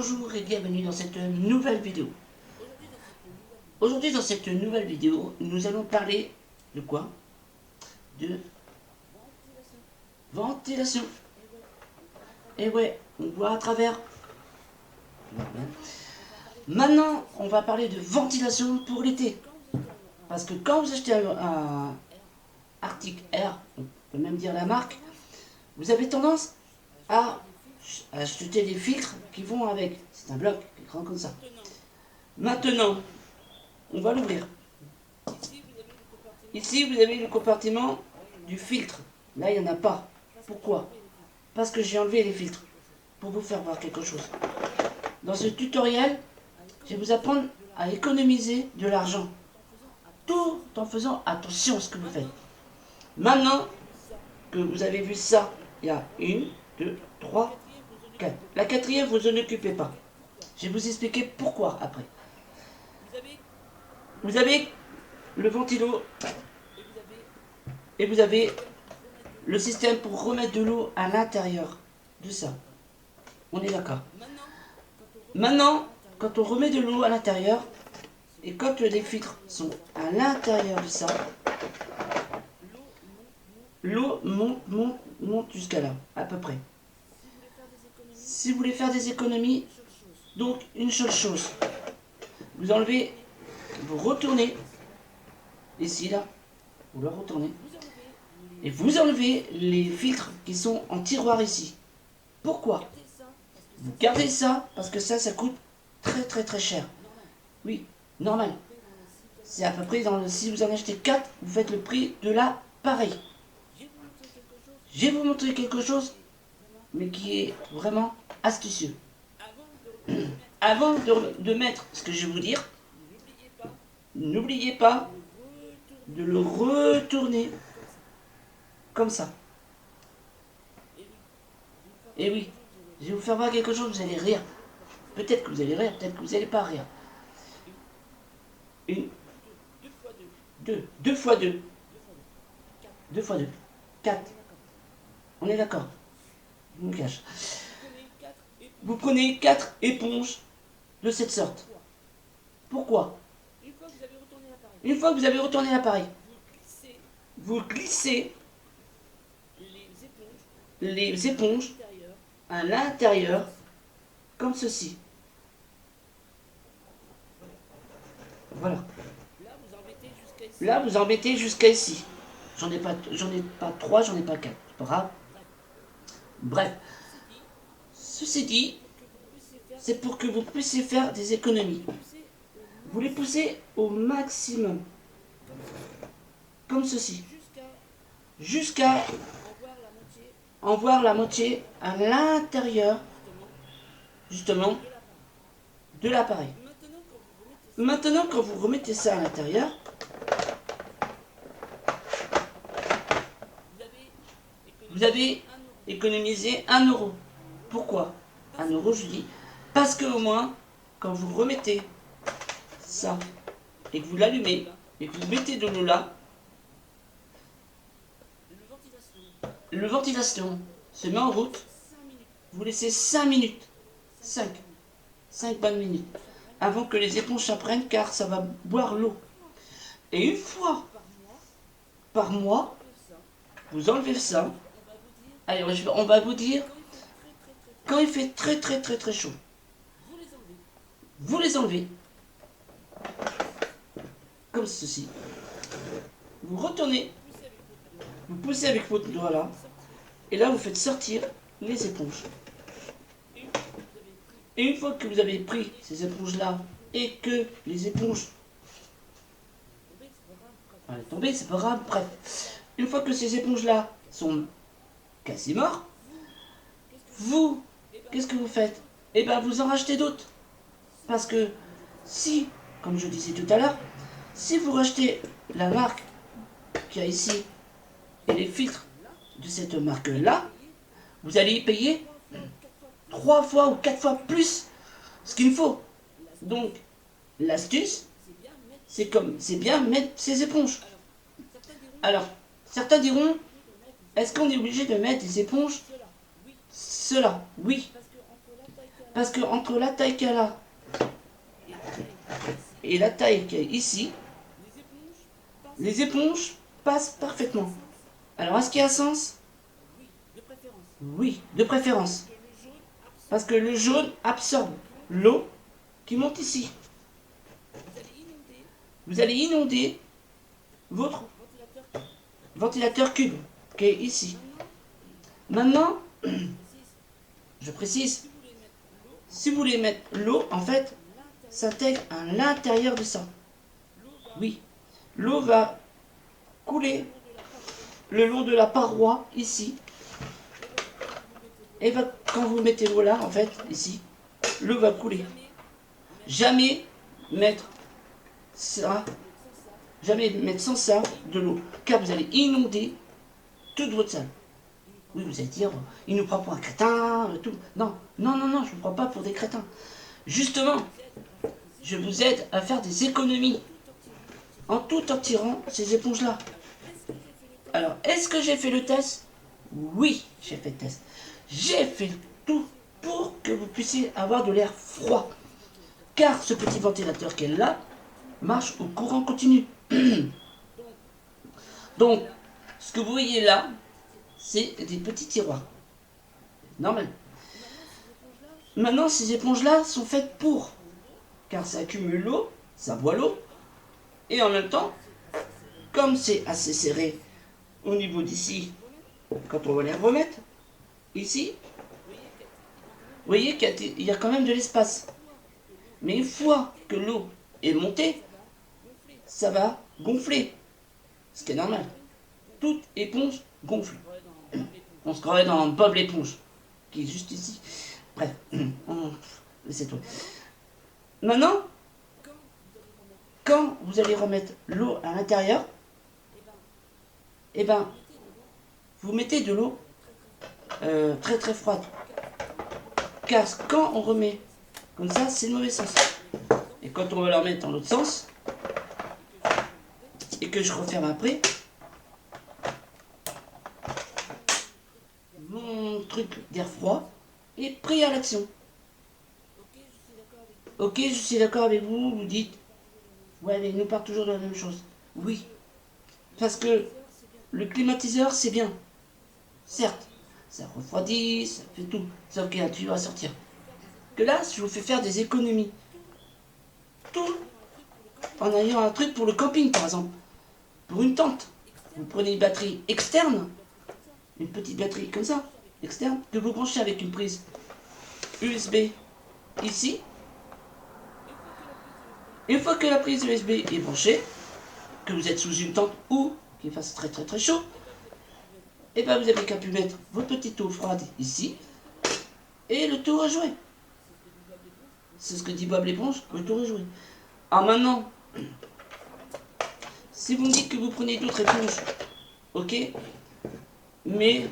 Bonjour et bienvenue dans cette nouvelle vidéo. Aujourd'hui dans cette nouvelle vidéo, nous allons parler de quoi? De ventilation. Et ouais, on voit à travers. Maintenant, on va parler de ventilation pour l'été. Parce que quand vous achetez un Arctic Air, on peut même dire la marque, vous avez tendance à acheter des filtres qui vont avec. C'est un bloc grand comme ça. Maintenant, on va l'ouvrir. Ici, vous avez le compartiment du filtre. Là, il n'y en a pas. Pourquoi? Parce que j'ai enlevé les filtres pour vous faire voir quelque chose. Dans ce tutoriel, je vais vous apprendre à économiser de l'argent, tout en faisant attention à ce que vous faites. Maintenant que vous avez vu ça, il y a 1, 2, 3, 4. La quatrième, vous en occupez pas. Je vais vous expliquer pourquoi après. Vous avez le ventilo et vous avez le système pour remettre de l'eau à l'intérieur de ça. On est d'accord. Maintenant, quand on remet de l'eau à l'intérieur, et quand les filtres sont à l'intérieur de ça, l'eau monte jusqu'à là, à peu près. Si vous voulez faire des économies, donc une seule chose, vous enlevez, vous retournez, ici là, vous le retournez, et vous enlevez les filtres qui sont en tiroir ici. Pourquoi? Vous gardez ça parce que ça coûte très cher. Oui, normal. C'est à peu près, si vous en achetez 4, vous faites le prix de l'appareil. Je vais vous montrer quelque chose, mais qui est vraiment astucieux. Avant de mettre ce que je vais vous dire, n'oubliez pas de le retourner comme ça. Et oui, je vais vous faire voir quelque chose, vous allez rire. Peut-être que vous allez rire, peut-être que vous n'allez pas rire. 1, 2, 2 fois 2. 2 fois 2. 4. On est d'accord. Je me cache. Vous prenez 4 éponges de cette sorte. Pourquoi? Une fois que vous avez retourné l'appareil, vous glissez les éponges à l'intérieur, comme ceci. Voilà. Là, vous en mettez jusqu'à ici. J'en ai pas 3, j'en ai pas 4. C'est pas grave. Bref. Ceci dit, c'est pour que vous puissiez faire des économies. Vous les poussez au maximum. Comme ceci. Jusqu'à en voir la moitié à l'intérieur, justement, de l'appareil. Maintenant, quand vous remettez ça à l'intérieur, vous avez économisé 1 euro. Pourquoi 1 euro, je dis? Parce que au moins, quand vous remettez ça et que vous l'allumez et que vous mettez de l'eau là, le ventilation se met en route. Vous laissez 5 minutes. 5 bonnes minutes. Avant que les éponges s'apprennent, car ça va boire l'eau. Et une fois par mois, vous enlevez ça. Allez, on va vous dire, quand il fait très chaud, vous les enlevez. Comme ceci. Vous retournez, vous poussez avec votre doigt là, et là vous faites sortir les éponges. Et une fois que vous avez pris ces éponges là, et que les éponges... Elle est tombée, c'est pas grave, bref. Une fois que ces éponges là sont quasi mortes, vous, qu'est-ce que vous faites? Eh bien vous en rachetez d'autres. Parce que si, comme je disais tout à l'heure, si vous rachetez la marque qu'il y a ici et les filtres de cette marque-là, vous allez y payer 3 fois ou 4 fois plus ce qu'il faut. Donc, l'astuce, c'est bien mettre ces éponges. Alors, certains diront, est-ce qu'on est obligé de mettre des éponges? Cela, oui. Parce que entre la taille qu'elle a et la taille qu'il y a ici, les éponges passent parfaitement. Alors, est-ce qu'il y a un sens? Oui, de préférence. Parce que le jaune absorbe l'eau qui monte ici. Vous allez inonder votre ventilateur cube qui est ici. Maintenant, je précise, si vous voulez mettre l'eau, en fait, s'intègre à l'intérieur de ça. Oui, l'eau va couler le long de la paroi ici. Et quand vous mettez l'eau là, en fait, ici, l'eau va couler. Jamais mettre ça, jamais mettre sans ça de l'eau, car vous allez inonder toute votre salle. Oui, vous allez dire, il nous prend pour un crétin, tout. Non, non, non, non, je ne vous prends pas pour des crétins. Justement, je vous aide à faire des économies tout en tirant ces éponges-là. Alors, est-ce que j'ai fait le test? Oui, j'ai fait le test. J'ai fait tout pour que vous puissiez avoir de l'air froid. Car ce petit ventilateur qui est là marche au courant continu. Donc, ce que vous voyez là, c'est des petits tiroirs. Normal. Maintenant, ces éponges-là sont faites pour. Car ça accumule l'eau, ça boit l'eau. Et en même temps, comme c'est assez serré au niveau d'ici, quand on va les remettre, ici, vous voyez qu'il y a quand même de l'espace. Mais une fois que l'eau est montée, ça va gonfler. Ce qui est normal. Toute éponge gonfle. On se croirait dans Bob l'éponge, qui est juste ici. Bref, laissez tout. Maintenant, quand vous allez remettre l'eau à l'intérieur, eh ben, vous mettez de l'eau très très froide. Car quand on remet comme ça, c'est le mauvais sens. Et quand on va la remettre dans l'autre sens, et que je referme après, mon truc d'air froid est prêt à l'action. Ok, je suis d'accord avec vous, vous dites, ouais, mais il nous part toujours de la même chose. Oui, parce que le climatiseur, c'est bien. Certes, ça refroidit, ça fait tout, sauf qu'il y a un tuyau à sortir. Que là, je vous fais faire des économies. Tout en ayant un truc pour le camping, par exemple. Pour une tente. Vous prenez une batterie externe, une petite batterie comme ça, externe, que vous branchez avec une prise USB ici. Une fois que la prise USB est branchée, que vous êtes sous une tente ou qu'il fasse très très très chaud, et bien vous avez qu'à pu mettre votre petite eau froide ici, et le tour est joué. C'est ce que dit Bob l'éponge, le tour est joué. Alors maintenant, si vous me dites que vous prenez d'autres éponges, ok, mais il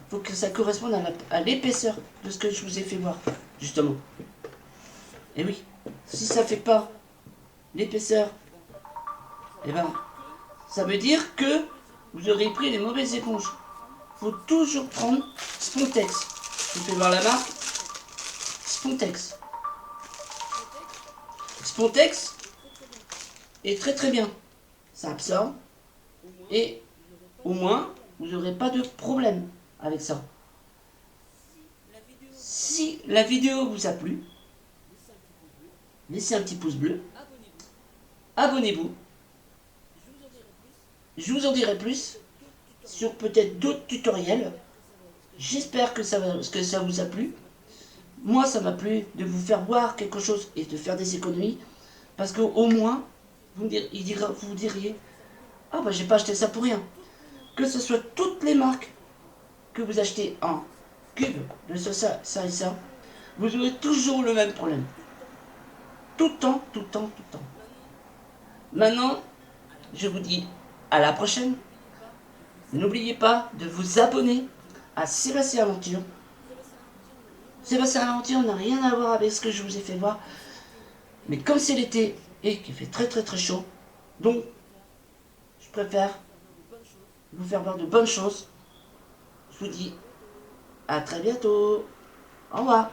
faut que ça corresponde à l'épaisseur de ce que je vous ai fait voir, justement. Et oui, si ça ne fait pas l'épaisseur, eh ben, ça veut dire que vous aurez pris les mauvaises éponges. Il faut toujours prendre Spontex. Je vous fais voir la marque. Spontex. Spontex est très très bien. Ça absorbe. Et au moins, vous n'aurez pas de problème avec ça. Si la vidéo vous a plu, laissez un petit pouce bleu. Abonnez-vous. Je vous en dirai plus sur peut-être d'autres tutoriels. J'espère que ça vous a plu. Moi, ça m'a plu de vous faire voir quelque chose et de faire des économies. Parce qu'au moins, vous diriez, ah bah j'ai pas acheté ça pour rien. Que ce soit toutes les marques que vous achetez en cube de ça et ça, vous aurez toujours le même problème. Tout le temps, tout le temps, tout le temps. Maintenant, je vous dis à la prochaine. N'oubliez pas de vous abonner à Sébastien Aventure. Sébastien Aventure n'a rien à voir avec ce que je vous ai fait voir. Mais comme c'est l'été et qu'il fait très très très chaud, donc je préfère vous faire voir de bonnes choses. Je vous dis à très bientôt. Au revoir.